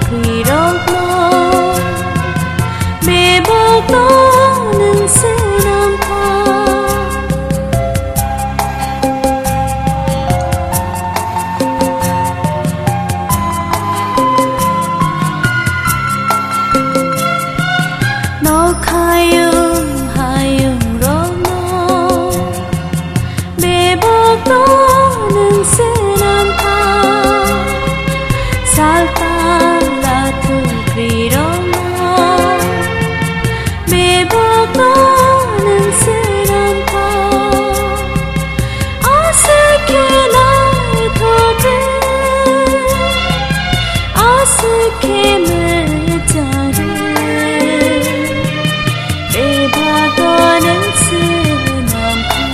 khi rong lo bề bạc đó nâng sẽ nam tha nó khai hai rong lo bề bạc đó nâng sẽ nam tha salta la tu khi rong lo bề bạc đó nâng sẽ nam tha ase ke lại thô thế ase ke mê cha re bề bạc đó nâng sẽ nam tha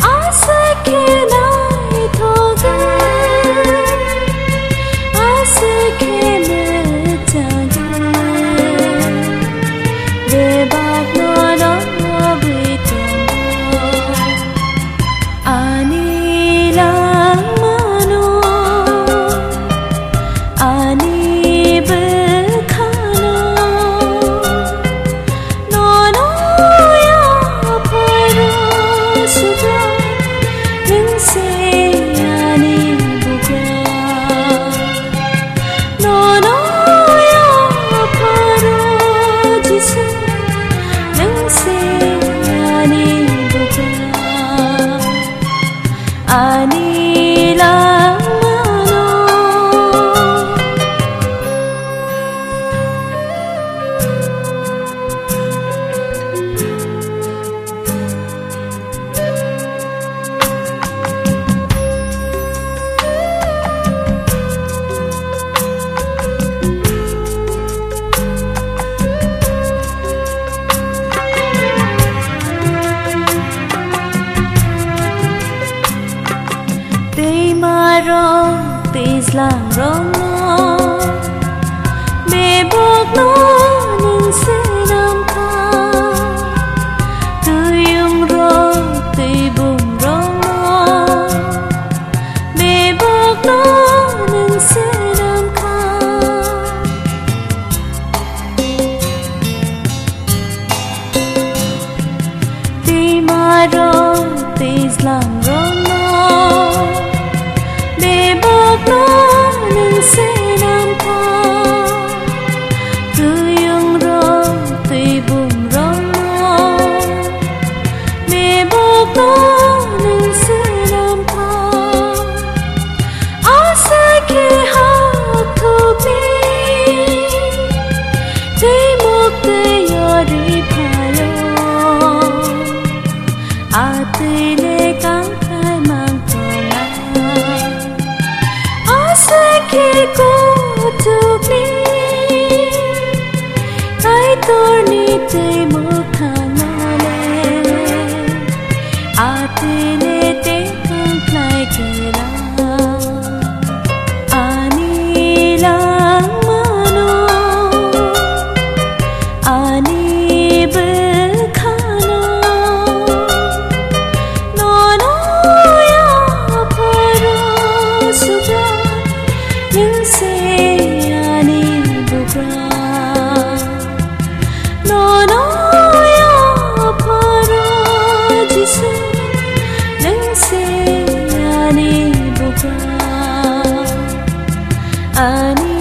ase ke lại thô thế ase ke mê cha re bề bạc đó nó bị tông ani lang mano ani bê khano no ya paro suga nâng se ani buga no ya paro jisu nâng se ani buga ani lang mano Tây ma rong tây slang rong lo bề bạc nó nâng sẽ nam tha tây rong tây bùng rong lo bề bạc nó nâng sẽ nam tha tây ma rong tây slang rong lo bề bạc đó nâng sẽ nam tha tươi rong tươi bùng rong lo bề bạc đó nâng sẽ nam tha ase ke hak thu bi tây mục tây yori phalo a tây lê căng khai mang ke ko to me kai tor ni te mo khana le ate le te kan khai ke la ani lang mano ani be khana no ya paro suga nâng sẽ ani buga no ya paro jisu nâng sẽ ani buga ani